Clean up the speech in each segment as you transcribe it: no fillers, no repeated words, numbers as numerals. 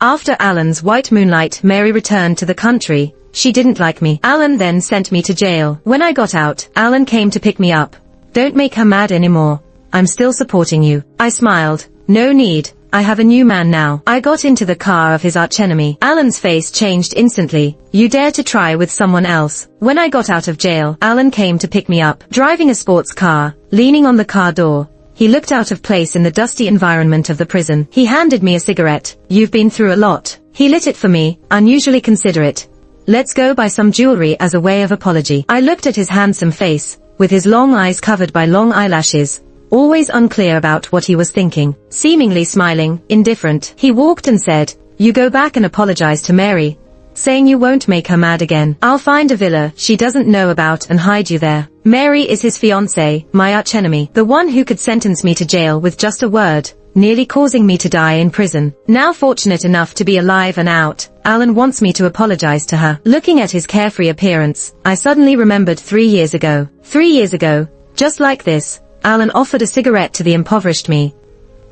After Alan's white moonlight, Mary returned to the country. She didn't like me. Alan then sent me to jail. When I got out, Alan came to pick me up. Don't make her mad anymore. I'm still supporting you. I smiled. No need. I have a new man now. I got into the car of his archenemy. Alan's face changed instantly. You dare to try with someone else. When I got out of jail, Alan came to pick me up. Driving a sports car, leaning on the car door, he looked out of place in the dusty environment of the prison. He handed me a cigarette. You've been through a lot. He lit it for me, unusually considerate. Let's go buy some jewelry as a way of apology. I looked at his handsome face, with his long eyes covered by long eyelashes, always unclear about what he was thinking. Seemingly smiling, indifferent, he walked and said, you go back and apologize to Mary, saying you won't make her mad again. I'll find a villa she doesn't know about and hide you there. Mary is his fiancée, my archenemy, the one who could sentence me to jail with just a word, nearly causing me to die in prison. Now fortunate enough to be alive and out, Alan wants me to apologize to her. Looking at his carefree appearance, I suddenly remembered 3 years ago. 3 years ago, just like this, Alan offered a cigarette to the impoverished me.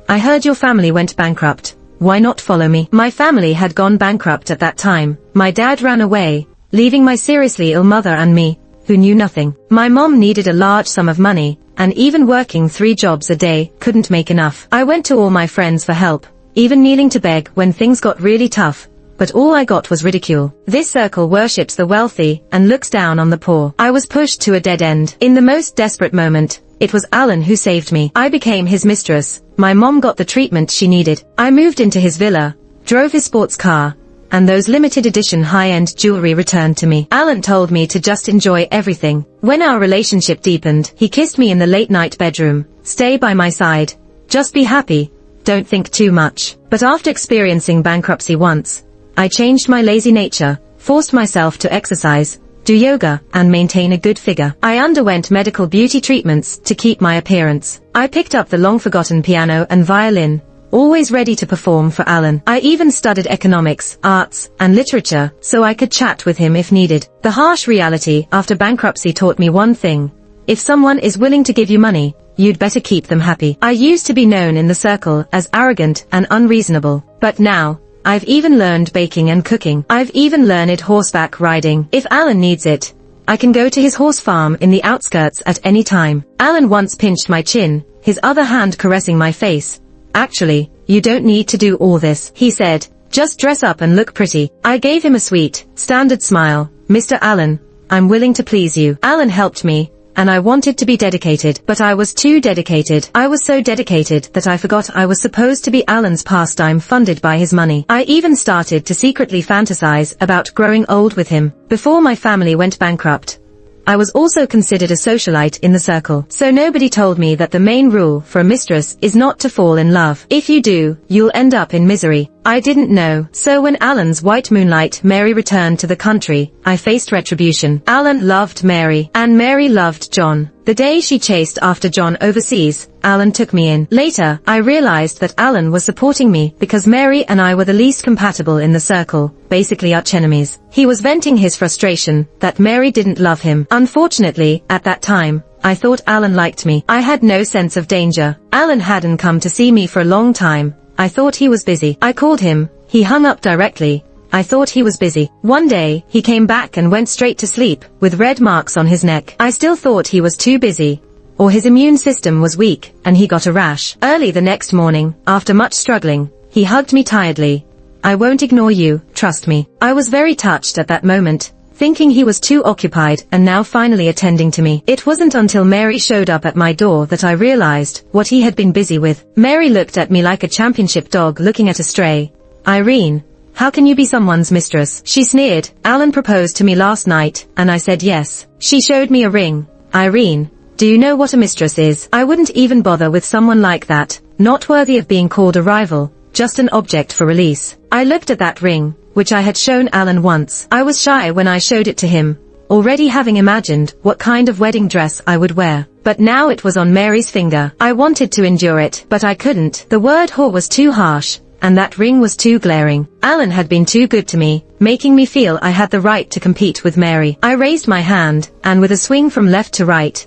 I heard your family went bankrupt. Why not follow me? My family had gone bankrupt at that time. My dad ran away, leaving my seriously ill mother and me, who knew nothing. My mom needed a large sum of money, and even working 3 jobs a day couldn't make enough. I went to all my friends for help, even kneeling to beg when things got really tough, but all I got was ridicule. This circle worships the wealthy and looks down on the poor. I was pushed to a dead end. In the most desperate moment, it was Alan who saved me. I became his mistress. My mom got the treatment she needed. I moved into his villa, drove his sports car, and those limited edition high-end jewelry returned to me. Alan told me to just enjoy everything. When our relationship deepened, he kissed me in the late-night bedroom. Stay by my side. Just be happy. Don't think too much. But after experiencing bankruptcy once, I changed my lazy nature, forced myself to exercise, do yoga, and maintain a good figure. I underwent medical beauty treatments to keep my appearance. I picked up the long-forgotten piano and violin, always ready to perform for Alan. I even studied economics, arts, and literature, so I could chat with him if needed. The harsh reality after bankruptcy taught me one thing. If someone is willing to give you money, you'd better keep them happy. I used to be known in the circle as arrogant and unreasonable, but now, I've even learned baking and cooking. I've even learned horseback riding. If Alan needs it, I can go to his horse farm in the outskirts at any time. Alan once pinched my chin, his other hand caressing my face. Actually, you don't need to do all this, he said. Just dress up and look pretty. I gave him a sweet, standard smile. Mr. Alan, I'm willing to please you. Alan helped me, and I wanted to be dedicated, but I was too dedicated. I was so dedicated that I forgot I was supposed to be Alan's pastime funded by his money. I even started to secretly fantasize about growing old with him. Before my family went bankrupt, I was also considered a socialite in the circle. So nobody told me that the main rule for a mistress is not to fall in love. If you do, you'll end up in misery. I didn't know. So when Alan's white moonlight Mary returned to the country, I faced retribution. Alan loved Mary, and Mary loved John. The day she chased after John overseas, Alan took me in. Later, I realized that Alan was supporting me because Mary and I were the least compatible in the circle, basically archenemies. He was venting his frustration that Mary didn't love him. Unfortunately, at that time, I thought Alan liked me. I had no sense of danger. Alan hadn't come to see me for a long time. I thought he was busy. I called him. He hung up directly. I thought he was busy. One day, he came back and went straight to sleep, with red marks on his neck. I still thought he was too busy, or his immune system was weak, and he got a rash. Early the next morning, after much struggling, he hugged me tiredly. I won't ignore you, trust me. I was very touched at that moment, thinking he was too occupied and now finally attending to me. It wasn't until Mary showed up at my door that I realized what he had been busy with. Mary looked at me like a championship dog looking at a stray. Irene, how can you be someone's mistress? She sneered. Alan proposed to me last night, and I said yes. She showed me a ring. Irene, do you know what a mistress is? I wouldn't even bother with someone like that, not worthy of being called a rival, just an object for release. I looked at that ring, which I had shown Alan once. I was shy when I showed it to him, already having imagined what kind of wedding dress I would wear. But now it was on Mary's finger. I wanted to endure it, but I couldn't. The word whore was too harsh, and that ring was too glaring. Alan had been too good to me, making me feel I had the right to compete with Mary. I raised my hand, and with a swing from left to right,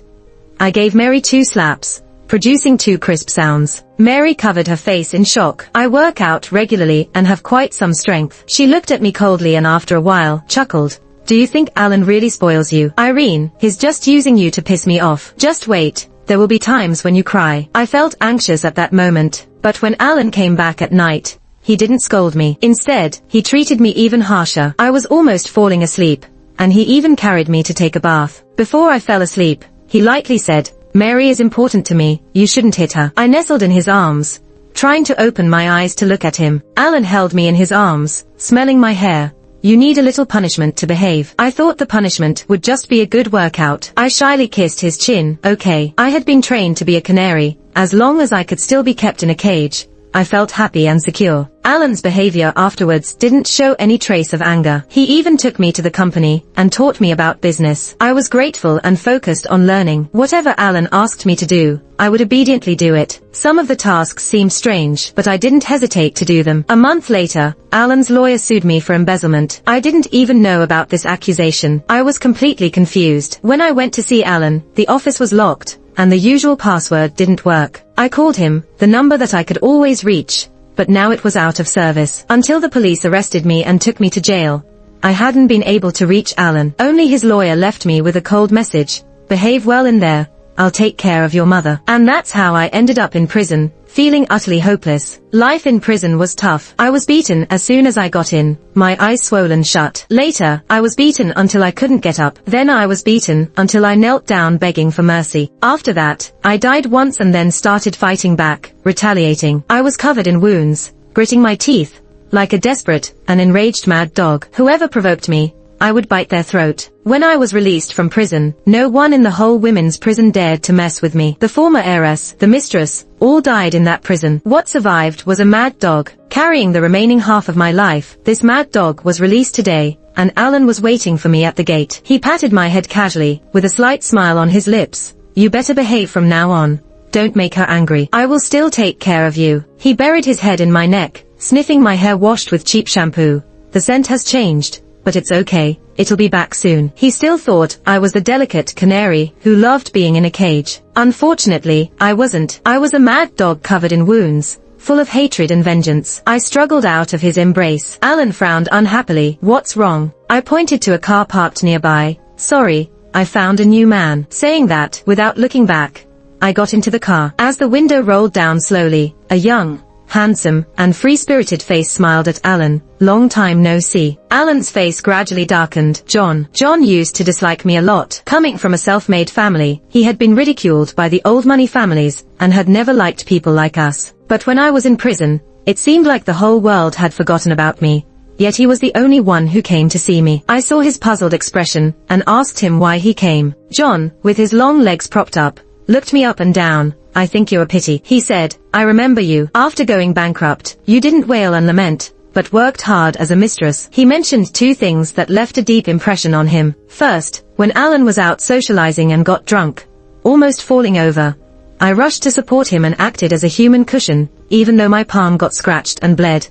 I gave Mary 2 slaps. producing two crisp sounds. Mary covered her face in shock. I work out regularly and have quite some strength. She looked at me coldly and after a while, chuckled. Do you think Alan really spoils you? Irene, he's just using you to piss me off. Just wait. There will be times when you cry. I felt anxious at that moment, but when Alan came back at night, he didn't scold me. Instead, he treated me even harsher. I was almost falling asleep, and he even carried me to take a bath. Before I fell asleep, he lightly said, Mary is important to me, you shouldn't hit her. I nestled in his arms, trying to open my eyes to look at him. Alan held me in his arms, smelling my hair. You need a little punishment to behave. I thought the punishment would just be a good workout. I shyly kissed his chin. Okay. I had been trained to be a canary. As long as I could still be kept in a cage, I felt happy and secure. Alan's behavior afterwards didn't show any trace of anger. He even took me to the company and taught me about business. I was grateful and focused on learning. Whatever Alan asked me to do, I would obediently do it. Some of the tasks seemed strange, but I didn't hesitate to do them. A month later, Alan's lawyer sued me for embezzlement. I didn't even know about this accusation. I was completely confused. When I went to see Alan, the office was locked, and the usual password didn't work. I called him, the number that I could always reach, but now it was out of service. Until the police arrested me and took me to jail, I hadn't been able to reach Alan. Only his lawyer left me with a cold message. Behave well in there. I'll take care of your mother. And that's how I ended up in prison, feeling utterly hopeless. Life in prison was tough. I was beaten as soon as I got in, my eyes swollen shut. Later, I was beaten until I couldn't get up. Then I was beaten until I knelt down begging for mercy. After that, I died once and then started fighting back, retaliating. I was covered in wounds, gritting my teeth, like a desperate and enraged mad dog. Whoever provoked me, I would bite their throat. When I was released from prison, no one in the whole women's prison dared to mess with me. The former heiress, the mistress, all died in that prison. What survived was a mad dog. Carrying the remaining half of my life, this mad dog was released today, and Alan was waiting for me at the gate. He patted my head casually, with a slight smile on his lips. You better behave from now on. Don't make her angry. I will still take care of you. He buried his head in my neck, sniffing my hair washed with cheap shampoo. The scent has changed, but it's okay. It'll be back soon. He still thought I was the delicate canary who loved being in a cage. Unfortunately, I wasn't. I was a mad dog covered in wounds, full of hatred and vengeance. I struggled out of his embrace. Alan frowned unhappily. What's wrong? I pointed to a car parked nearby. Sorry, I found a new man. Saying that, without looking back, I got into the car. As the window rolled down slowly, a young, handsome, and free-spirited face smiled at Alan. Long time no see. Alan's face gradually darkened. John used to dislike me a lot. Coming from a self-made family, he had been ridiculed by the old money families, and had never liked people like us. But when I was in prison, it seemed like the whole world had forgotten about me. Yet he was the only one who came to see me. I saw his puzzled expression, and asked him why he came. John, with his long legs propped up, looked me up and down. I think you're a pity, he said. I remember you. After going bankrupt, you didn't wail and lament, but worked hard as a mistress. He mentioned two things that left a deep impression on him. First, when Alan was out socializing and got drunk, almost falling over, I rushed to support him and acted as a human cushion, even though my palm got scratched and bled.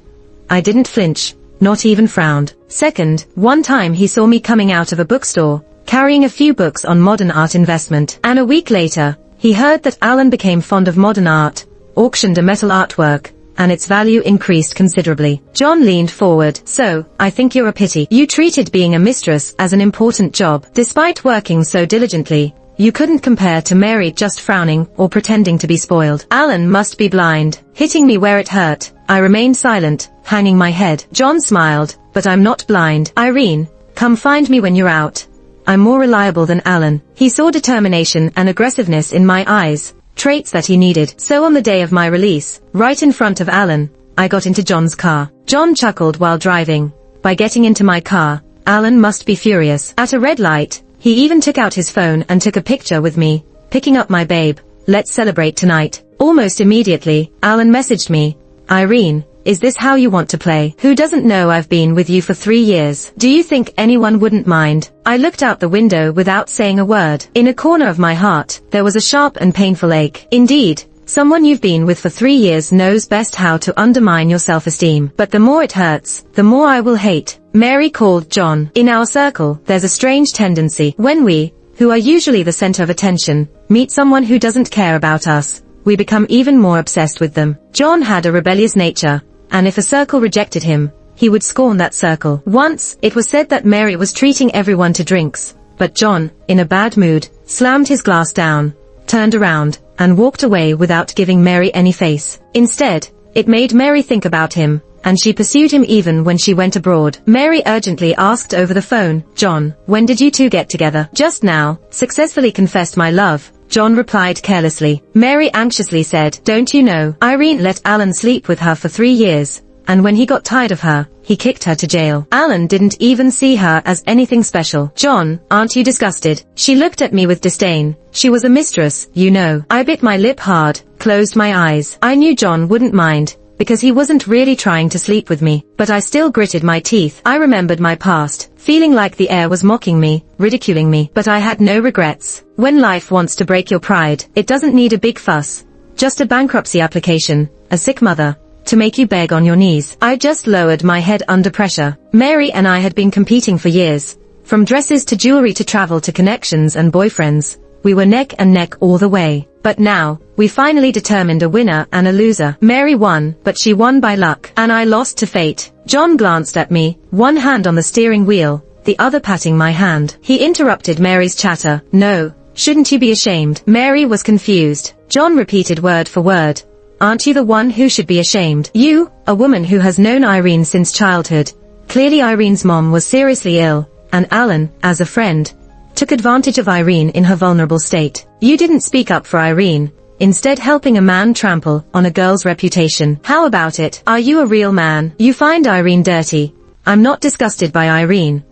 I didn't flinch, not even frowned. Second, one time he saw me coming out of a bookstore, carrying a few books on modern art investment, and a week later, he heard that Alan became fond of modern art, auctioned a metal artwork, and its value increased considerably. John leaned forward. So, I think you're a pity. You treated being a mistress as an important job. Despite working so diligently, you couldn't compare to Mary just frowning or pretending to be spoiled. Alan must be blind. Hitting me where it hurt, I remained silent, hanging my head. John smiled, but I'm not blind. Irene, come find me when you're out. I'm more reliable than Alan. He saw determination and aggressiveness in my eyes, traits that he needed. So on the day of my release, right in front of Alan, I got into John's car. John chuckled while driving. By getting into my car, Alan must be furious. At a red light, he even took out his phone and took a picture with me, picking up my babe. Let's celebrate tonight. Almost immediately, Alan messaged me. Irene, is this how you want to play? Who doesn't know I've been with you for 3 years? Do you think anyone wouldn't mind? I looked out the window without saying a word. In a corner of my heart, there was a sharp and painful ache. Indeed, someone you've been with for 3 years knows best how to undermine your self-esteem. But the more it hurts, the more I will hate. Mary called John. In our circle, there's a strange tendency. When we, who are usually the center of attention, meet someone who doesn't care about us, we become even more obsessed with them. John had a rebellious nature, and if a circle rejected him, he would scorn that circle. Once, it was said that Mary was treating everyone to drinks, but John, in a bad mood, slammed his glass down, turned around, and walked away without giving Mary any face. Instead, it made Mary think about him, and she pursued him even when she went abroad. Mary urgently asked over the phone, "John, when did you two get together?" "Just now, successfully confessed my love," John replied carelessly. Mary anxiously said, "Don't you know, Irene let Alan sleep with her for 3 years, and when he got tired of her, he kicked her to jail. Alan didn't even see her as anything special." "John, aren't you disgusted?" She looked at me with disdain. She was a mistress, you know. I bit my lip hard, closed my eyes. I knew John wouldn't mind, because he wasn't really trying to sleep with me, but I still gritted my teeth. I remembered my past, feeling like the air was mocking me, ridiculing me, but I had no regrets. When life wants to break your pride, it doesn't need a big fuss. Just a bankruptcy application, a sick mother, to make you beg on your knees. I just lowered my head under pressure. Mary and I had been competing for years. From dresses to jewelry to travel to connections and boyfriends, we were neck and neck all the way. But now, we finally determined a winner and a loser. Mary won, but she won by luck, and I lost to fate. John glanced at me, one hand on the steering wheel, the other patting my hand. He interrupted Mary's chatter. "No, shouldn't you be ashamed?" Mary was confused. John repeated word for word, "Aren't you the one who should be ashamed? You, a woman who has known Irene since childhood. Clearly Irene's mom was seriously ill, and Alan, as a friend, took advantage of Irene in her vulnerable state. You didn't speak up for Irene, instead helping a man trample on a girl's reputation. How about it? Are you a real man? You find Irene dirty. I'm not disgusted by Irene.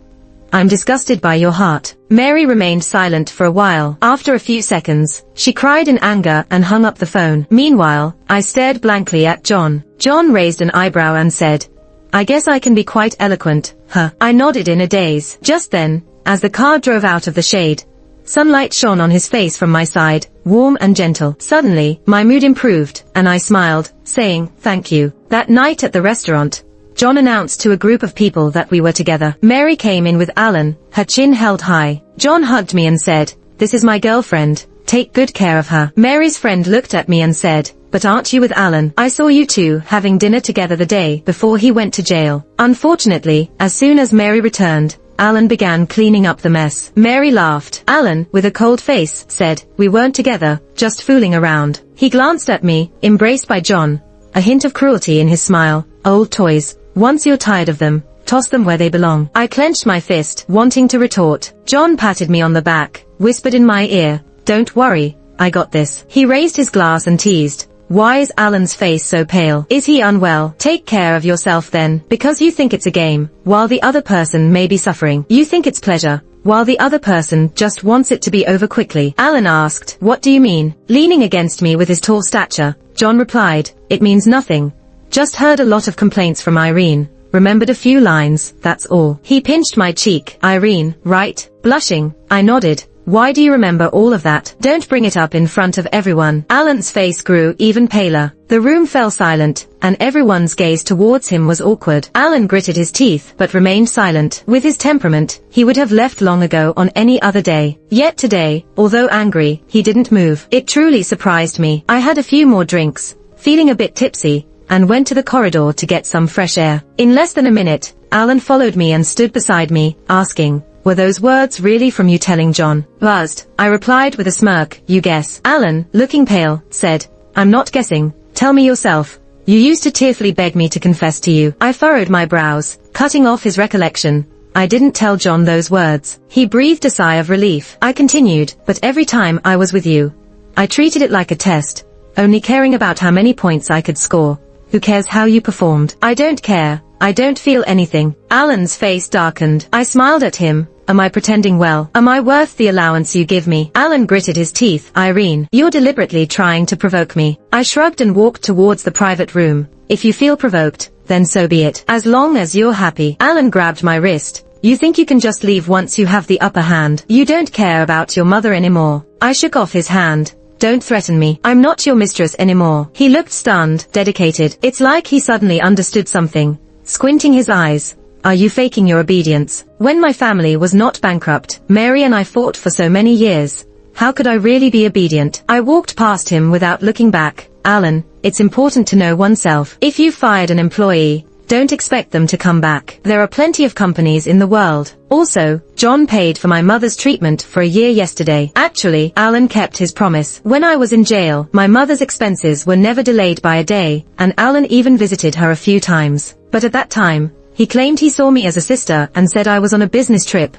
I'm disgusted by your heart." Mary remained silent for a while. After a few seconds, she cried in anger and hung up the phone. Meanwhile, I stared blankly at John. John raised an eyebrow and said, "I guess I can be quite eloquent, huh?" I nodded in a daze. Just then, as the car drove out of the shade, sunlight shone on his face from my side, warm and gentle. Suddenly, my mood improved, and I smiled, saying, "Thank you." That night at the restaurant, John announced to a group of people that we were together. Mary came in with Alan, her chin held high. John hugged me and said, "This is my girlfriend. Take good care of her." Mary's friend looked at me and said, "But aren't you with Alan? I saw you two having dinner together the day before he went to jail." Unfortunately, as soon as Mary returned, Alan began cleaning up the mess. Mary laughed. Alan, with a cold face, said, "We weren't together, just fooling around." He glanced at me, embraced by John, a hint of cruelty in his smile. "Old toys. Once you're tired of them, toss them where they belong." I clenched my fist, wanting to retort. John patted me on the back, whispered in my ear, "Don't worry, I got this." He raised his glass and teased, "Why is Alan's face so pale? Is he unwell? Take care of yourself then, because you think it's a game, while the other person may be suffering. You think it's pleasure, while the other person just wants it to be over quickly." Alan asked, "What do you mean?" Leaning against me with his tall stature, John replied, "It means nothing. Just heard a lot of complaints from Irene. Remembered a few lines, that's all." He pinched my cheek. "Irene, right?" Blushing, I nodded. "Why do you remember all of that? Don't bring it up in front of everyone." Alan's face grew even paler. The room fell silent, and everyone's gaze towards him was awkward. Alan gritted his teeth, but remained silent. With his temperament, he would have left long ago on any other day. Yet today, although angry, he didn't move. It truly surprised me. I had a few more drinks, feeling a bit tipsy, and went to the corridor to get some fresh air. In less than a minute, Alan followed me and stood beside me, asking, "Were those words really from you telling John?" "Buzzed," I replied with a smirk. "You guess." Alan, looking pale, said, "I'm not guessing. Tell me yourself. You used to tearfully beg me to confess to you." I furrowed my brows, cutting off his recollection. "I didn't tell John those words." He breathed a sigh of relief. I continued, "But every time I was with you, I treated it like a test, only caring about how many points I could score. Who cares how you performed?" "I don't care. I don't feel anything." Alan's face darkened. I smiled at him. "Am I pretending well? Am I worth the allowance you give me?" Alan gritted his teeth. "Irene, you're deliberately trying to provoke me." I shrugged and walked towards the private room. "If you feel provoked, then so be it. As long as you're happy." Alan grabbed my wrist. "You think you can just leave once you have the upper hand? You don't care about your mother anymore." I shook off his hand. "Don't threaten me. I'm not your mistress anymore." He looked stunned, dedicated. It's like he suddenly understood something. Squinting his eyes, "Are you faking your obedience? When my family was not bankrupt, Mary and I fought for so many years. How could I really be obedient? I walked past him without looking back. Alan, it's important to know oneself. If you fired an employee, don't expect them to come back. There are plenty of companies in the world. Also, John paid for my mother's treatment for a year yesterday. Actually, Alan kept his promise. When I was in jail, my mother's expenses were never delayed by a day, and Alan even visited her a few times. But at that time, he claimed he saw me as a sister and said I was on a business trip.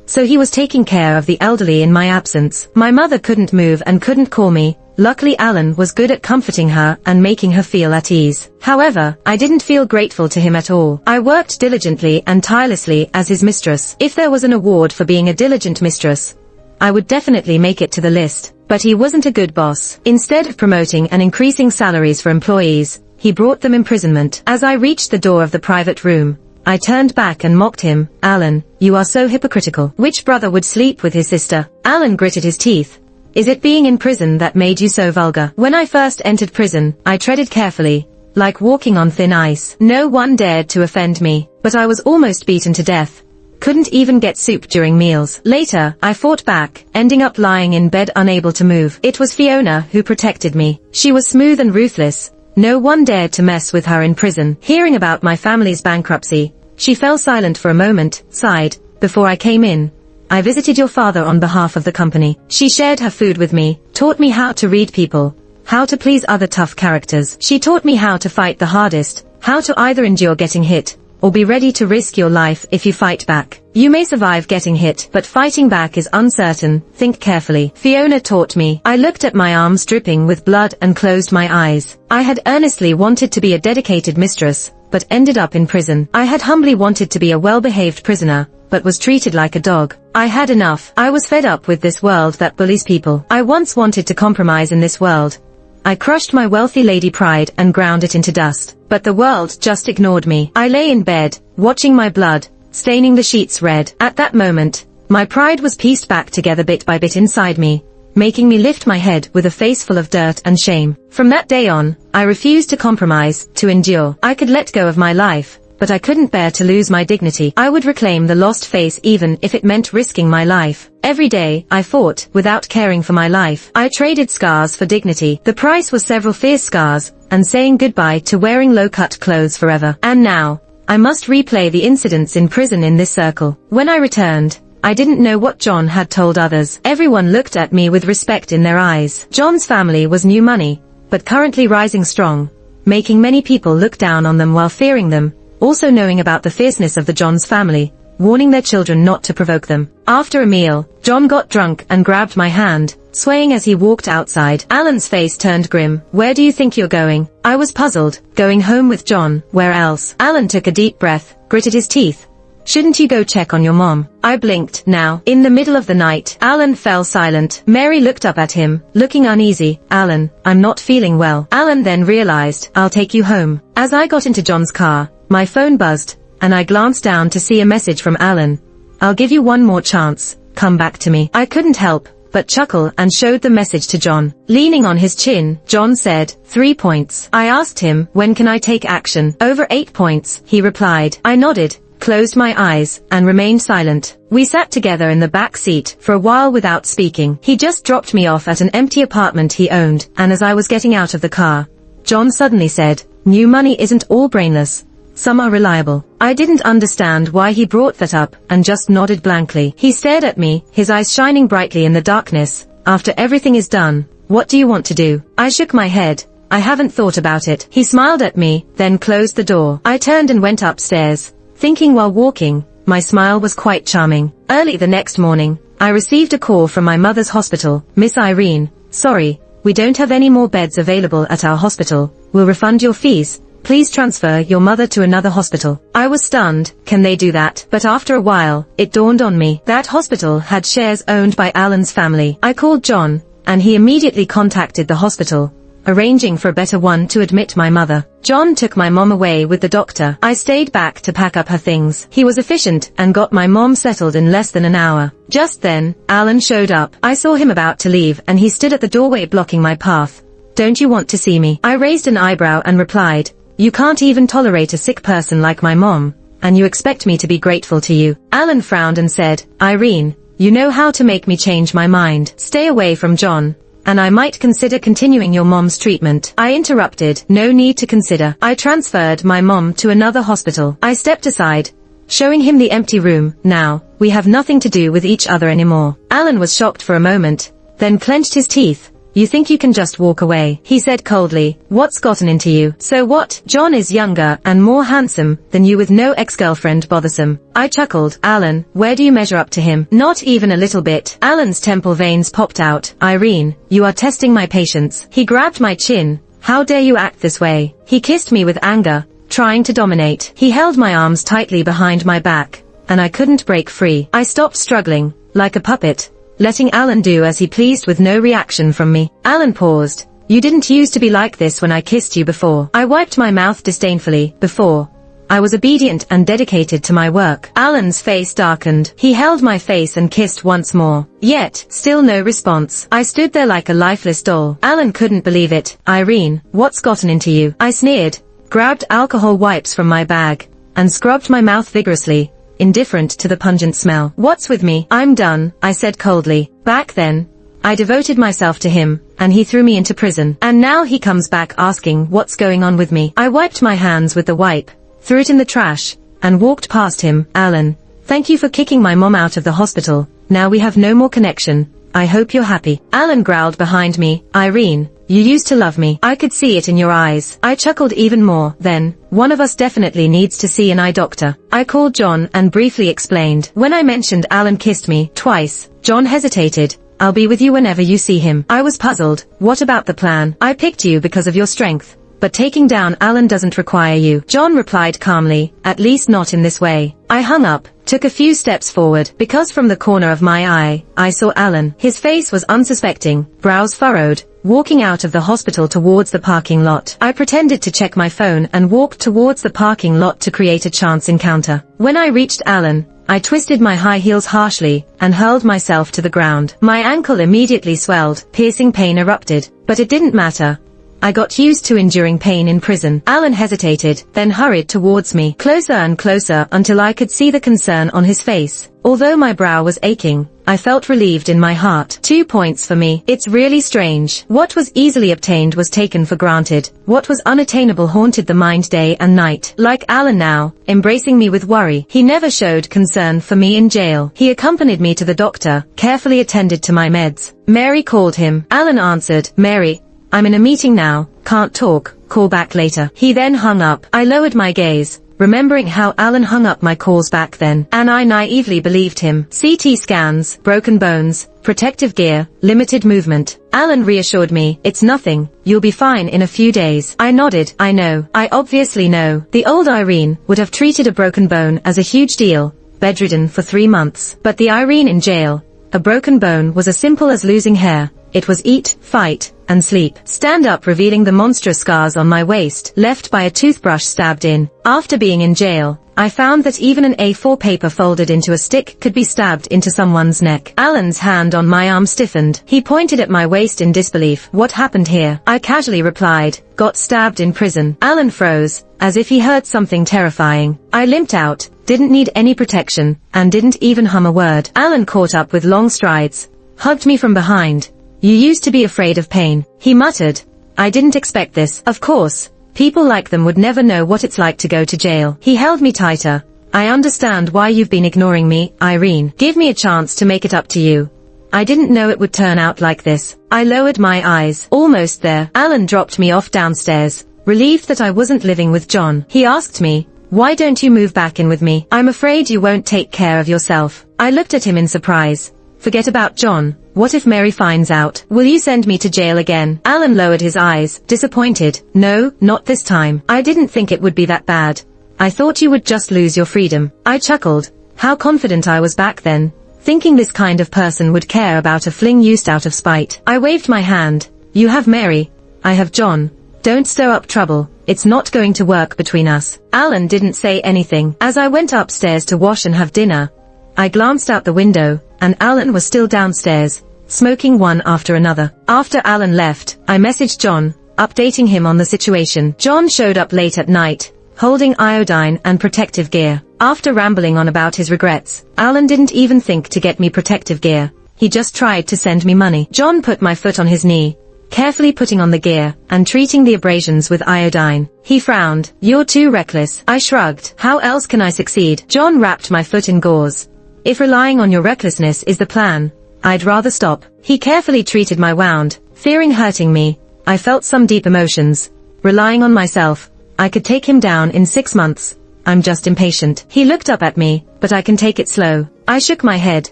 So he was taking care of the elderly in my absence. My mother couldn't move and couldn't call me. Luckily Alan was good at comforting her and making her feel at ease. However, I didn't feel grateful to him at all. I worked diligently and tirelessly as his mistress. If there was an award for being a diligent mistress, I would definitely make it to the list. But he wasn't a good boss. Instead of promoting and increasing salaries for employees, he brought them imprisonment. As I reached the door of the private room, I turned back and mocked him. Alan, you are so hypocritical. Which brother would sleep with his sister? Alan gritted his teeth. Is it being in prison that made you so vulgar? When I first entered prison, I treaded carefully, like walking on thin ice. No one dared to offend me, but I was almost beaten to death. Couldn't even get soup during meals. Later, I fought back, ending up lying in bed unable to move. It was Fiona who protected me. She was smooth and ruthless. No one dared to mess with her in prison. Hearing about my family's bankruptcy, she fell silent for a moment, sighed. Before I came in, I visited your father on behalf of the company. She shared her food with me, taught me how to read people, how to please other tough characters. She taught me how to fight the hardest, how to either endure getting hit, or be ready to risk your life if you fight back. You may survive getting hit, but fighting back is uncertain. Think carefully. Fiona taught me. I looked at my arms dripping with blood and closed my eyes. I had earnestly wanted to be a dedicated mistress, but ended up in prison. I had humbly wanted to be a well-behaved prisoner, but was treated like a dog. I had enough. I was fed up with this world that bullies people. I once wanted to compromise in this world. I crushed my wealthy lady pride and ground it into dust. But the world just ignored me. I lay in bed, watching my blood, staining the sheets red. At that moment, my pride was pieced back together bit by bit inside me, making me lift my head with a face full of dirt and shame. From that day on, I refused to compromise, to endure. I could let go of my life, but I couldn't bear to lose my dignity. I would reclaim the lost face even if it meant risking my life. Every day, I fought, without caring for my life. I traded scars for dignity. The price was several fierce scars, and saying goodbye to wearing low-cut clothes forever. And now, I must replay the incidents in prison in this circle. When I returned, I didn't know what John had told others. Everyone looked at me with respect in their eyes. John's family was new money, but currently rising strong, making many people look down on them while fearing them, also knowing about the fierceness of the John's family, warning their children not to provoke them. After a meal, John got drunk and grabbed my hand, swaying as he walked outside. Alan's face turned grim. Where do you think you're going? I was puzzled. Going home with John. Where else? Alan took a deep breath, gritted his teeth. Shouldn't you go check on your mom? I blinked. Now, in the middle of the night, Alan fell silent. Mary looked up at him, looking uneasy. Alan, I'm not feeling well. Alan then realized, I'll take you home. As I got into John's car, my phone buzzed, and I glanced down to see a message from Alan. I'll give you one more chance. Come back to me. I couldn't help but chuckle and showed the message to John. Leaning on his chin, John said, 3 points. I asked him, when can I take action? Over 8 points, he replied. I nodded, closed my eyes, and remained silent. We sat together in the back seat for a while without speaking. He just dropped me off at an empty apartment he owned, and as I was getting out of the car, John suddenly said, new money isn't all brainless. Some are reliable. I didn't understand why he brought that up, and just nodded blankly. He stared at me, his eyes shining brightly in the darkness. After everything is done, what do you want to do? I shook my head. I haven't thought about it. He smiled at me, then closed the door. I turned and went upstairs, thinking while walking, my smile was quite charming. Early the next morning, I received a call from my mother's hospital. Miss Irene, sorry, we don't have any more beds available at our hospital. We'll refund your fees. Please transfer your mother to another hospital. I was stunned. Can they do that? But after a while, it dawned on me. That hospital had shares owned by Alan's family. I called John, and he immediately contacted the hospital, arranging for a better one to admit my mother. John took my mom away with the doctor. I stayed back to pack up her things. He was efficient and got my mom settled in less than an hour. Just then, Alan showed up. I saw him about to leave, and he stood at the doorway blocking my path. Don't you want to see me? I raised an eyebrow and replied, you can't even tolerate a sick person like my mom, and you expect me to be grateful to you. Alan frowned and said, Irene, You know how to make me change my mind. Stay away from John, and I might consider continuing your mom's treatment. I interrupted. No need to consider. I transferred my mom to another hospital. I stepped aside, showing him the empty room. Now, we have nothing to do with each other anymore. Alan was shocked for a moment, then clenched his teeth. You think you can just walk away? He said coldly. What's gotten into you? So what? John is younger and more handsome than you with no ex-girlfriend bothersome. I chuckled. Alan, where do you measure up to him? Not even a little bit. Alan's temple veins popped out. Irene, you are testing my patience. He grabbed my chin. How dare you act this way? He kissed me with anger, trying to dominate. He held my arms tightly behind my back, and I couldn't break free. I stopped struggling, like a puppet, letting Alan do as he pleased with no reaction from me. Alan paused. You didn't used to be like this when I kissed you before. I wiped my mouth disdainfully. Before, I was obedient and dedicated to my work. Alan's face darkened. He held my face and kissed once more. Yet, still no response. I stood there like a lifeless doll. Alan couldn't believe it. Irene, what's gotten into you? I sneered, grabbed alcohol wipes from my bag, and scrubbed my mouth vigorously, indifferent to the pungent smell. What's with me? I'm done, I said coldly. Back then, I devoted myself to him, and he threw me into prison. And now he comes back asking what's going on with me. I wiped my hands with the wipe, threw it in the trash, and walked past him. Alan, thank you for kicking my mom out of the hospital. Now we have no more connection. I hope you're happy. Alan growled behind me. Irene, you used to love me. I could see it in your eyes. I chuckled even more. Then, one of us definitely needs to see an eye doctor. I called John and briefly explained. When I mentioned Alan kissed me twice, John hesitated. I'll be with you whenever you see him. I was puzzled. What about the plan? I picked you because of your strength, but taking down Alan doesn't require you. John replied calmly, at least not in this way. I hung up, took a few steps forward, because from the corner of my eye, I saw Alan. His face was unsuspecting, brows furrowed, walking out of the hospital towards the parking lot. I pretended to check my phone and walked towards the parking lot to create a chance encounter. When I reached Alan, I twisted my high heels harshly and hurled myself to the ground. My ankle immediately swelled, piercing pain erupted, but it didn't matter. I got used to enduring pain in prison. Alan hesitated, then hurried towards me, closer and closer until I could see the concern on his face. Although my brow was aching, I felt relieved in my heart. 2 points for me. It's really strange. What was easily obtained was taken for granted. What was unattainable haunted the mind day and night. Like Alan now, embracing me with worry. He never showed concern for me in jail. He accompanied me to the doctor, carefully attended to my meds. Mary called him. Alan answered, Mary, I'm in a meeting now, can't talk, call back later. He then hung up. I lowered my gaze, remembering how Alan hung up my calls back then, and I naively believed him. CT scans, broken bones, protective gear, limited movement. Alan reassured me, it's nothing, you'll be fine in a few days. I nodded. I know. I obviously know. The old Irene would have treated a broken bone as a huge deal, bedridden for 3 months. But the Irene in jail, a broken bone was as simple as losing hair. It was eat, fight, and sleep. Stand up, revealing the monstrous scars on my waist, left by a toothbrush stabbed in. After being in jail, I found that even an A4 paper folded into a stick could be stabbed into someone's neck. Alan's hand on my arm stiffened. He pointed at my waist in disbelief. What happened here? I casually replied, got stabbed in prison. Alan froze, as if he heard something terrifying. I limped out, didn't need any protection, and didn't even hum a word. Alan caught up with long strides, hugged me from behind. You used to be afraid of pain, he muttered. I didn't expect this. Of course, people like them would never know what it's like to go to jail. He held me tighter. I understand why you've been ignoring me, Irene. Give me a chance to make it up to you. I didn't know it would turn out like this. I lowered my eyes. Almost there. Alan dropped me off downstairs, relieved that I wasn't living with John. He asked me, why don't you move back in with me? I'm afraid you won't take care of yourself. I looked at him in surprise. Forget about John. What if Mary finds out? Will you send me to jail again? Alan lowered his eyes, disappointed. No, not this time. I didn't think it would be that bad. I thought you would just lose your freedom. I chuckled. How confident I was back then, thinking this kind of person would care about a fling used out of spite. I waved my hand. You have Mary. I have John. Don't stir up trouble. It's not going to work between us. Alan didn't say anything. As I went upstairs to wash and have dinner, I glanced out the window, and Alan was still downstairs, smoking one after another. After Alan left, I messaged John, updating him on the situation. John showed up late at night, holding iodine and protective gear. After rambling on about his regrets, Alan didn't even think to get me protective gear. He just tried to send me money. John put my foot on his knee, carefully putting on the gear and treating the abrasions with iodine. He frowned. "You're too reckless." I shrugged. "How else can I succeed?" John wrapped my foot in gauze. "If relying on your recklessness is the plan, I'd rather stop." He carefully treated my wound, fearing hurting me. I felt some deep emotions. Relying on myself, I could take him down in 6 months. I'm just impatient. He looked up at me, "But I can take it slow." I shook my head.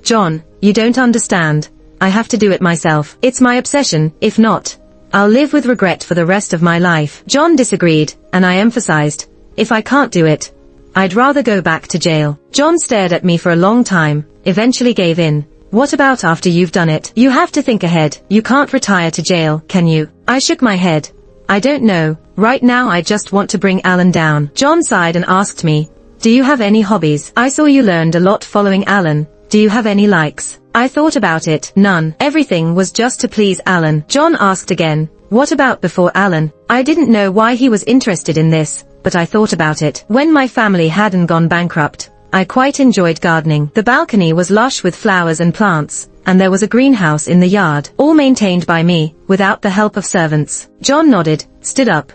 "John, you don't understand. I have to do it myself. It's my obsession. If not, I'll live with regret for the rest of my life." John disagreed, and I emphasized, "If I can't do it, I'd rather go back to jail." John stared at me for a long time, eventually gave in. "What about after you've done it? You have to think ahead. You can't retire to jail, can you?" I shook my head. "I don't know. Right now I just want to bring Alan down." John sighed and asked me, "Do you have any hobbies? I saw you learned a lot following Alan. Do you have any likes?" I thought about it. None. Everything was just to please Alan. John asked again, "What about before Alan?" I didn't know why he was interested in this, but I thought about it. When my family hadn't gone bankrupt, I quite enjoyed gardening. The balcony was lush with flowers and plants, and there was a greenhouse in the yard, all maintained by me, without the help of servants. John nodded, stood up.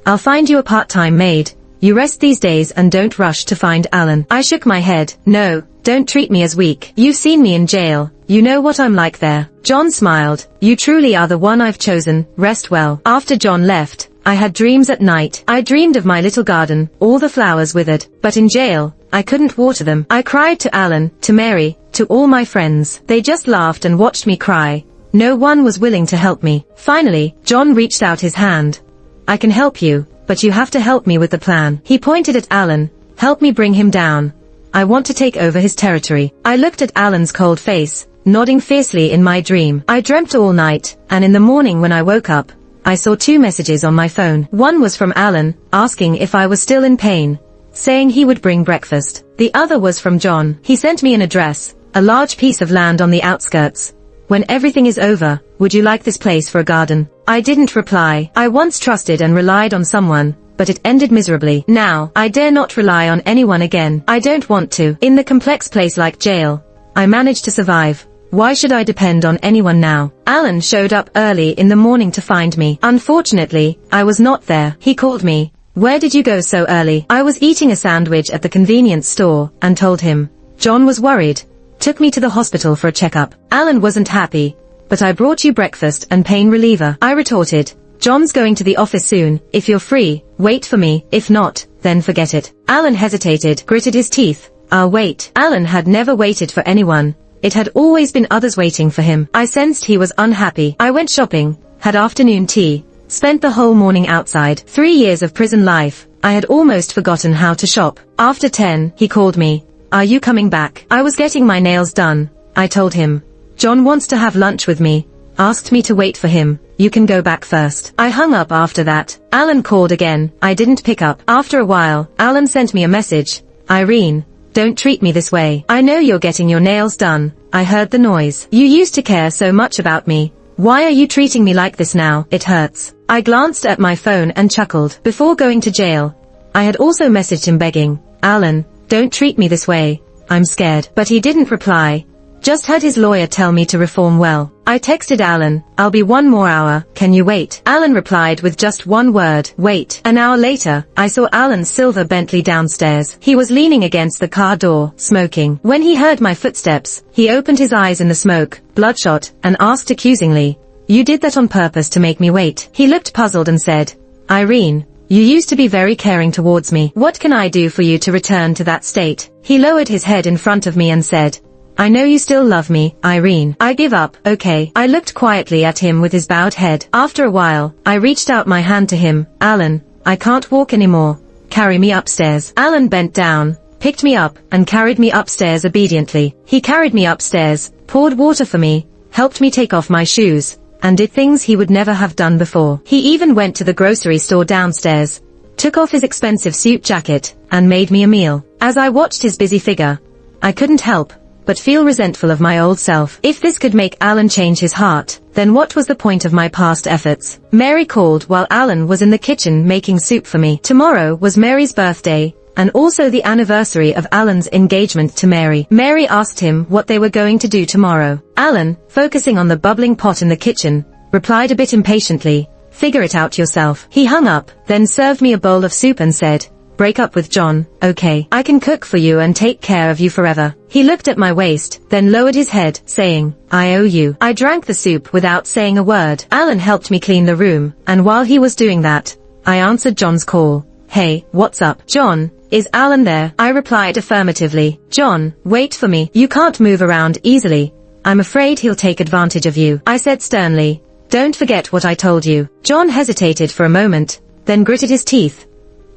"I'll find you a part-time maid. You rest these days and don't rush to find Alan." I shook my head. "No, don't treat me as weak. You've seen me in jail. You know what I'm like there." John smiled. "You truly are the one I've chosen. Rest well." After John left, I had dreams at night. I dreamed of my little garden, all the flowers withered. But in jail, I couldn't water them. I cried to Alan, to Mary, to all my friends. They just laughed and watched me cry. No one was willing to help me. Finally, John reached out his hand. "I can help you, but you have to help me with the plan." He pointed at Alan. "Help me bring him down. I want to take over his territory." I looked at Alan's cold face, nodding fiercely in my dream. I dreamt all night, and in the morning when I woke up, I saw 2 messages on my phone. One was from Alan, asking if I was still in pain, saying he would bring breakfast. The other was from John. He sent me an address, a large piece of land on the outskirts. "When everything is over, would you like this place for a garden?" I didn't reply. I once trusted and relied on someone, but it ended miserably. Now, I dare not rely on anyone again. I don't want to. In the complex place like jail, I managed to survive. Why should I depend on anyone now? Alan showed up early in the morning to find me. Unfortunately, I was not there. He called me. "Where did you go so early?" I was eating a sandwich at the convenience store, and told him. John was worried. Took me to the hospital for a checkup. "Alan wasn't happy, but I brought you breakfast and pain reliever." I retorted. "John's going to the office soon. If you're free, wait for me. If not, then forget it." Alan hesitated, gritted his teeth. "I'll wait." Alan had never waited for anyone. It had always been others waiting for him. I sensed he was unhappy. I went shopping, had afternoon tea, spent the whole morning outside. 3 years of prison life, I had almost forgotten how to shop. After 10, he called me. "Are you coming back?" I was getting my nails done. I told him. "John wants to have lunch with me. Asked me to wait for him. You can go back first." I hung up after that. Alan called again. I didn't pick up. After a while, Alan sent me a message. "Irene, don't treat me this way. I know you're getting your nails done. I heard the noise. You used to care so much about me. Why are you treating me like this now? It hurts." I glanced at my phone and chuckled. Before going to jail, I had also messaged him begging, "Alan, don't treat me this way. I'm scared." But he didn't reply. Just had his lawyer tell me to reform well. I texted Alan, "I'll be 1 more hour, can you wait?" Alan replied with just 1 word, "Wait." An hour later, I saw Alan's silver Bentley downstairs. He was leaning against the car door, smoking. When he heard my footsteps, he opened his eyes in the smoke, bloodshot, and asked accusingly, "You did that on purpose to make me wait?" He looked puzzled and said, "Irene, you used to be very caring towards me. What can I do for you to return to that state?" He lowered his head in front of me and said, "I know you still love me, Irene." I give up, okay. I looked quietly at him with his bowed head. After a while, I reached out my hand to him. "Alan, I can't walk anymore. Carry me upstairs." Alan bent down, picked me up, and carried me upstairs obediently. He carried me upstairs, poured water for me, helped me take off my shoes, and did things he would never have done before. He even went to the grocery store downstairs, took off his expensive suit jacket, and made me a meal. As I watched his busy figure, I couldn't help but feel resentful of my old self. If this could make Alan change his heart, then what was the point of my past efforts? Mary called while Alan was in the kitchen making soup for me. Tomorrow was Mary's birthday, and also the anniversary of Alan's engagement to Mary. Mary asked him what they were going to do tomorrow. Alan, focusing on the bubbling pot in the kitchen, replied a bit impatiently, "Figure it out yourself." He hung up, then served me a bowl of soup and said, "Break up with John, okay? I can cook for you and take care of you forever." He looked at my waist, then lowered his head, saying, "I owe you." I drank the soup without saying a word. Alan helped me clean the room, and while he was doing that, I answered John's call. "Hey, what's up?" "John, is Alan there?" I replied affirmatively. "John, wait for me. You can't move around easily. I'm afraid he'll take advantage of you," I said sternly. "Don't forget what I told you." John hesitated for a moment, then gritted his teeth.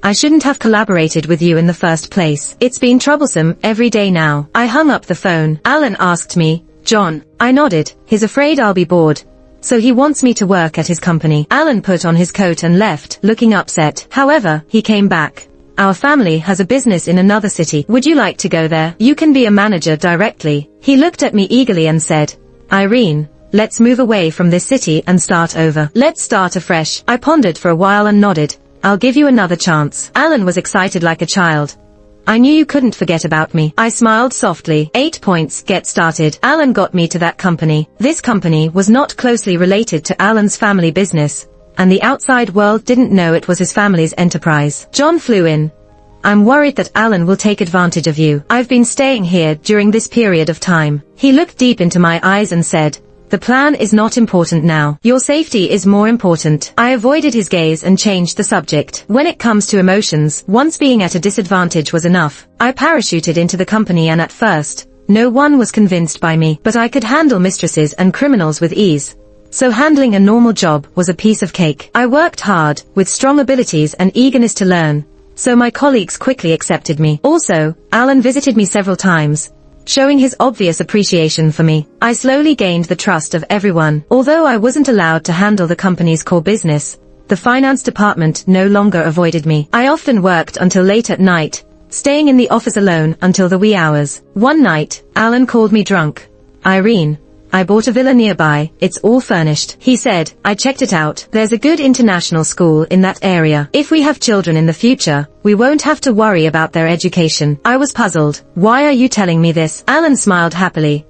"I shouldn't have collaborated with you in the first place. It's been troublesome every day now." I hung up the phone. Alan asked me, "John?" I nodded. He's afraid I'll be bored, so he wants me to work at his company. Alan put on his coat and left, looking upset. However, he came back. "Our family has a business in another city. Would you like to go there? You can be a manager directly." He looked at me eagerly and said, "Irene, let's move away from this city and start over. Let's start afresh." I pondered for a while and nodded. "I'll give you another chance." Alan was excited like a child. "I knew you couldn't forget about me." I smiled softly. 8 points, get started. Alan got me to that company. This company was not closely related to Alan's family business, and the outside world didn't know it was his family's enterprise. John flew in. "I'm worried that Alan will take advantage of you. I've been staying here during this period of time." He looked deep into my eyes and said, "The plan is not important now. Your safety is more important." I avoided his gaze and changed the subject. When it comes to emotions, once being at a disadvantage was enough. I parachuted into the company and at first, no one was convinced by me, but I could handle mistresses and criminals with ease. So handling a normal job was a piece of cake. I worked hard, with strong abilities and eagerness to learn, so my colleagues quickly accepted me. Also, Alan visited me several times, showing his obvious appreciation for me. I slowly gained the trust of everyone. Although I wasn't allowed to handle the company's core business, the finance department no longer avoided me. I often worked until late at night, staying in the office alone until the wee hours. One night, Alan called me drunk. "Irene, I bought a villa nearby, it's all furnished." He said. "I checked it out. There's a good international school in that area. If we have children in the future, we won't have to worry about their education." I was puzzled. "Why are you telling me this?" Alan smiled happily.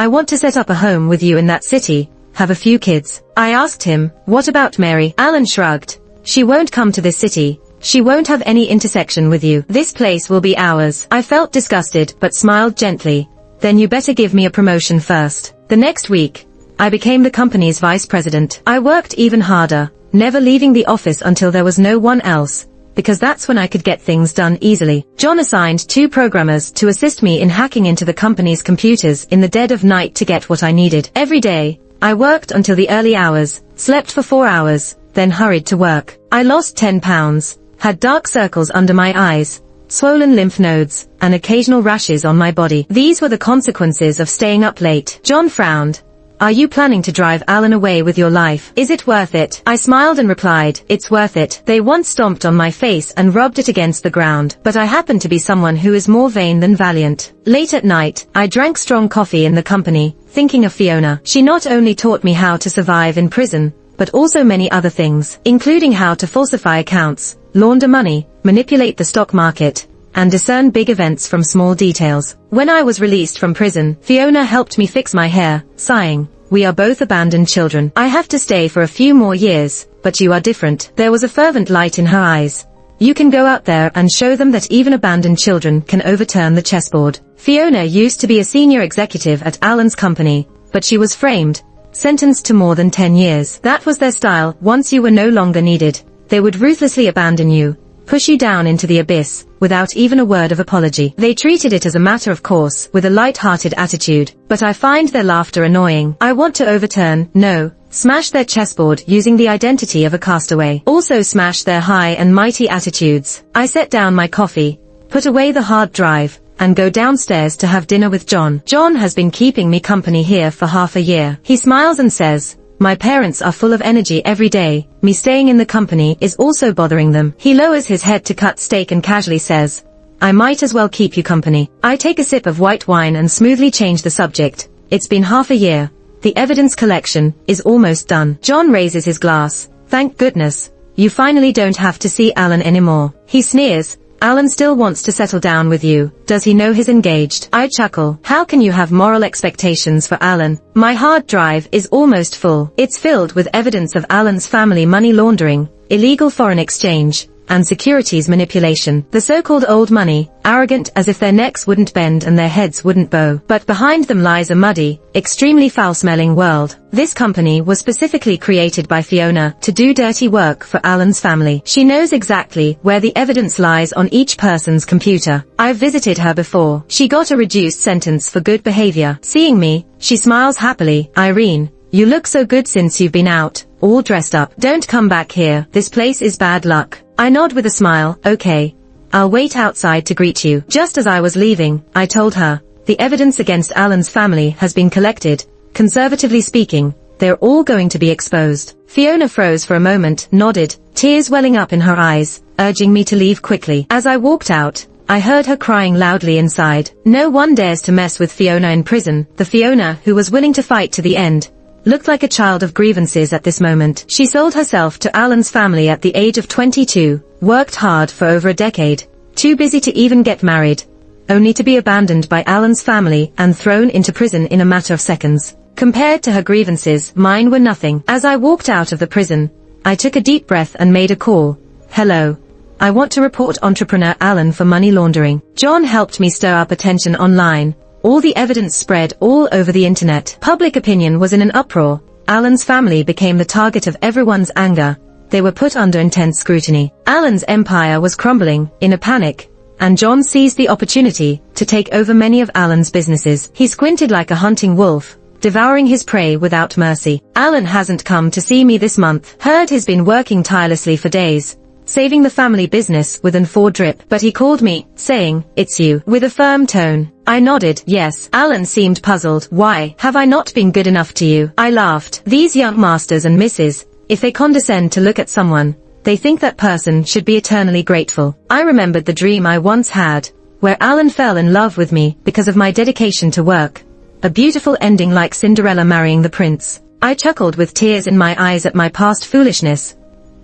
"I want to set up a home with you in that city, have a few kids." I asked him, "What about Mary?" Alan shrugged. "She won't come to this city. She won't have any intersection with you. This place will be ours." I felt disgusted but smiled gently. "Then you better give me a promotion first." The next week, I became the company's vice president. I worked even harder, never leaving the office until there was no one else, because that's when I could get things done easily. John assigned 2 programmers to assist me in hacking into the company's computers in the dead of night to get what I needed. Every day, I worked until the early hours, slept for 4 hours, then hurried to work. I lost 10 pounds, had dark circles under my eyes, swollen lymph nodes, and occasional rashes on my body. These were the consequences of staying up late. John frowned. "Are you planning to drive Alan away with your life? Is it worth it?" I smiled and replied, "It's worth it." They once stomped on my face and rubbed it against the ground, but I happen to be someone who is more vain than valiant. Late at night, I drank strong coffee in the company, thinking of Fiona. She not only taught me how to survive in prison, but also many other things, including how to falsify accounts, launder money, manipulate the stock market, and discern big events from small details. When I was released from prison, Fiona helped me fix my hair, sighing, "We are both abandoned children. I have to stay for a few more years, but you are different." There was a fervent light in her eyes. "You can go out there and show them that even abandoned children can overturn the chessboard." Fiona used to be a senior executive at Alan's company, but she was framed, sentenced to more than 10 years. That was their style. Once you were no longer needed, they would ruthlessly abandon you, push you down into the abyss, without even a word of apology. They treated it as a matter of course, with a light-hearted attitude, but I find their laughter annoying. I want to overturn, no, smash their chessboard using the identity of a castaway. Also smash their high and mighty attitudes. I set down my coffee, put away the hard drive, and go downstairs to have dinner with John. John has been keeping me company here for half a year. He smiles and says, "My parents are full of energy every day. Me staying in the company is also bothering them." He lowers his head to cut steak and casually says, I might as well keep you company. I take a sip of white wine and smoothly change the subject. It's been half a year. The evidence collection is almost done. John raises his glass. Thank goodness. You finally don't have to see Alan anymore. He sneers. Alan still wants to settle down with you. Does he know he's engaged? I chuckle. How can you have moral expectations for Alan? My hard drive is almost full. It's filled with evidence of Alan's family money laundering, illegal foreign exchange, and securities manipulation. The so-called old money, arrogant as if their necks wouldn't bend and their heads wouldn't bow. But behind them lies a muddy, extremely foul-smelling world. This company was specifically created by Fiona to do dirty work for Alan's family. She knows exactly where the evidence lies on each person's computer. I've visited her before. She got a reduced sentence for good behavior. Seeing me, she smiles happily. Irene, you look so good since you've been out, all dressed up. Don't come back here. This place is bad luck. I nod with a smile. Okay. I'll wait outside to greet you. Just as I was leaving, I told her, the evidence against Alan's family has been collected. Conservatively speaking, they're all going to be exposed. Fiona froze for a moment, nodded, tears welling up in her eyes, urging me to leave quickly. As I walked out, I heard her crying loudly inside. No one dares to mess with Fiona in prison. The Fiona who was willing to fight to the end looked like a child of grievances at this moment. She sold herself to Alan's family at the age of 22, worked hard for over a decade, too busy to even get married, only to be abandoned by Alan's family and thrown into prison in a matter of seconds. Compared to her grievances, mine were nothing. As I walked out of the prison, I took a deep breath and made a call. Hello. I want to report entrepreneur Alan for money laundering. John helped me stir up attention online. All the evidence spread all over the internet. Public opinion was in an uproar. Alan's family became the target of everyone's anger. They were put under intense scrutiny. Alan's empire was crumbling. In a panic, and John seized the opportunity to take over many of Alan's businesses. He squinted like a hunting wolf, devouring his prey without mercy. Alan hasn't come to see me this month. Heard he's been working tirelessly for days, saving the family business with an 4 drip. But he called me, saying, it's you, with a firm tone. I nodded, yes. Alan seemed puzzled. Why? Have I not been good enough to you? I laughed. These young masters and misses, if they condescend to look at someone, they think that person should be eternally grateful. I remembered the dream I once had, where Alan fell in love with me because of my dedication to work. A beautiful ending like Cinderella marrying the prince. I chuckled with tears in my eyes at my past foolishness.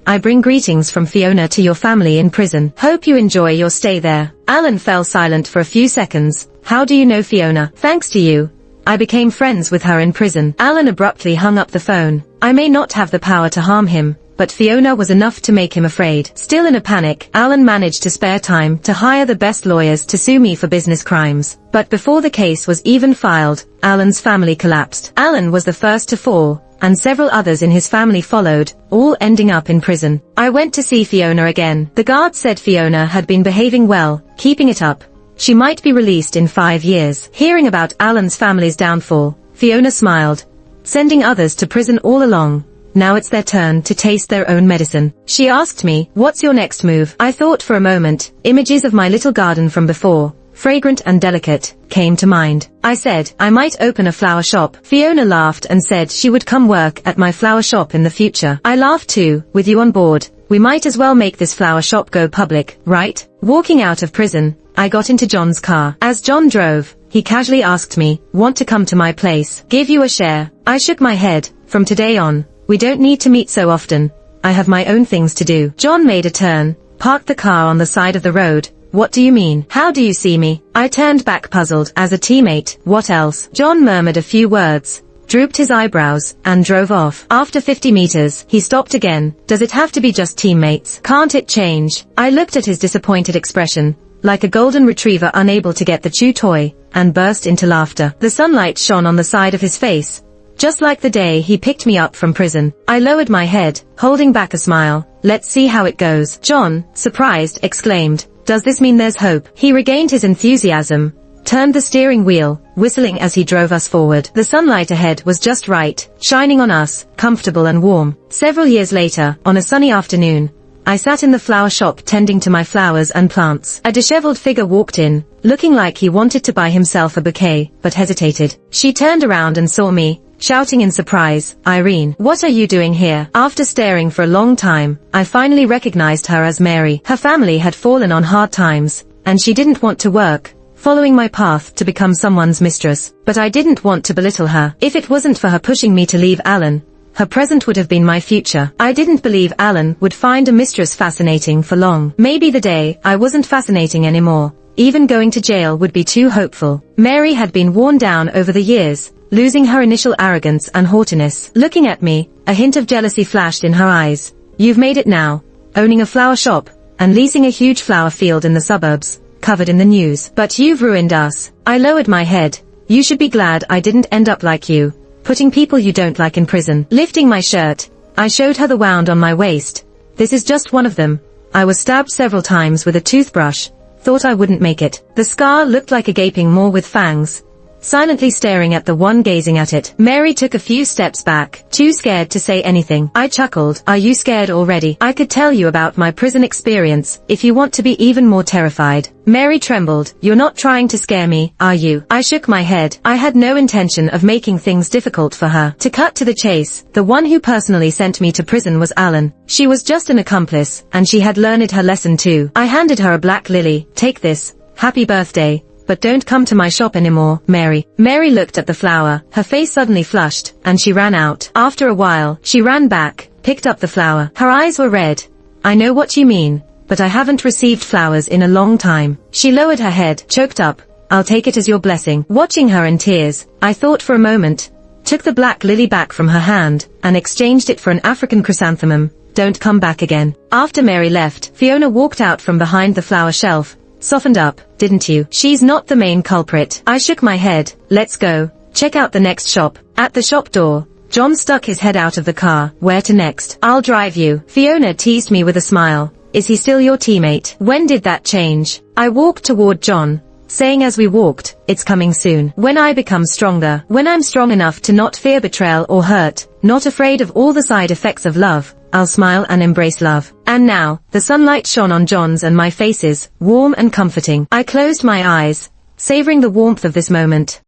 I bring greetings from Fiona to your family in prison. Hope you enjoy your stay there. Alan fell silent for a few seconds. How do you know Fiona? Thanks to you. I became friends with her in prison. Alan abruptly hung up the phone. I may not have the power to harm him, but Fiona was enough to make him afraid. Still in a panic, Alan managed to spare time to hire the best lawyers to sue me for business crimes. But before the case was even filed, Alan's family collapsed. Alan was the first to fall, and several others in his family followed, all ending up in prison. I went to see Fiona again. The guard said Fiona had been behaving well, keeping it up. She might be released in 5 years. Hearing about Alan's family's downfall, Fiona smiled, sending others to prison all along. Now it's their turn to taste their own medicine. She asked me, what's your next move? I thought for a moment. Images of my little garden from before, fragrant and delicate, came to mind. I said, I might open a flower shop. Fiona laughed and said she would come work at my flower shop in the future. I laughed too. With you on board, we might as well make this flower shop go public, right? Walking out of prison, I got into John's car. As John drove, he casually asked me, want to come to my place? Give you a share? I shook my head. From today on, we don't need to meet so often. I have my own things to do. John made a turn, parked the car on the side of the road. What do you mean? How do you see me? I turned back puzzled. As a teammate. What else? John murmured a few words, drooped his eyebrows, and drove off. After 50 meters, he stopped again. Does it have to be just teammates? Can't it change? I looked at his disappointed expression, like a golden retriever unable to get the chew toy, and burst into laughter. The sunlight shone on the side of his face, just like the day he picked me up from prison. I lowered my head, holding back a smile. Let's see how it goes. John, surprised, exclaimed, does this mean there's hope? He regained his enthusiasm, turned the steering wheel, whistling as he drove us forward. The sunlight ahead was just right, shining on us, comfortable and warm. Several years later, on a sunny afternoon, I sat in the flower shop tending to my flowers and plants. A disheveled figure walked in, looking like he wanted to buy himself a bouquet, but hesitated. She turned around and saw me, shouting in surprise, Irene, what are you doing here? After staring for a long time, I finally recognized her as Mary. Her family had fallen on hard times, and she didn't want to work, following my path to become someone's mistress. But I didn't want to belittle her. If it wasn't for her pushing me to leave Alan, her present would have been my future. I didn't believe Alan would find a mistress fascinating for long. Maybe the day I wasn't fascinating anymore, even going to jail would be too hopeful. Mary had been worn down over the years, losing her initial arrogance and haughtiness. Looking at me, a hint of jealousy flashed in her eyes. You've made it now, owning a flower shop, and leasing a huge flower field in the suburbs, covered in the news. But you've ruined us. I lowered my head. You should be glad I didn't end up like you, putting people you don't like in prison. Lifting my shirt, I showed her the wound on my waist. This is just one of them. I was stabbed several times with a toothbrush. Thought I wouldn't make it. The scar looked like a gaping maw with fangs, silently staring at the one gazing at it. Mary took a few steps back, too scared to say anything. I chuckled. Are you scared already? I could tell you about my prison experience, if you want to be even more terrified. Mary trembled. You're not trying to scare me, are you? I shook my head. I had no intention of making things difficult for her. To cut to the chase, the one who personally sent me to prison was Alan. She was just an accomplice, and she had learned her lesson too. I handed her a black lily. Take this. Happy birthday. But don't come to my shop anymore, Mary. Mary looked at the flower, her face suddenly flushed, and she ran out. After a while, she ran back, picked up the flower. Her eyes were red. I know what you mean, but I haven't received flowers in a long time. She lowered her head, choked up. I'll take it as your blessing. Watching her in tears, I thought for a moment, took the black lily back from her hand, and exchanged it for an African chrysanthemum. Don't come back again. After Mary left, Fiona walked out from behind the flower shelf. Softened up, didn't you? She's not the main culprit. I shook my head. Let's go. Check out the next shop. At the shop door, John stuck his head out of the car. Where to next? I'll drive you. Fiona teased me with a smile. Is he still your teammate? When did that change? I walked toward John, saying as we walked, it's coming soon. When I become stronger, when I'm strong enough to not fear betrayal or hurt, not afraid of all the side effects of love, I'll smile and embrace love. And now, the sunlight shone on John's and my faces, warm and comforting. I closed my eyes, savoring the warmth of this moment.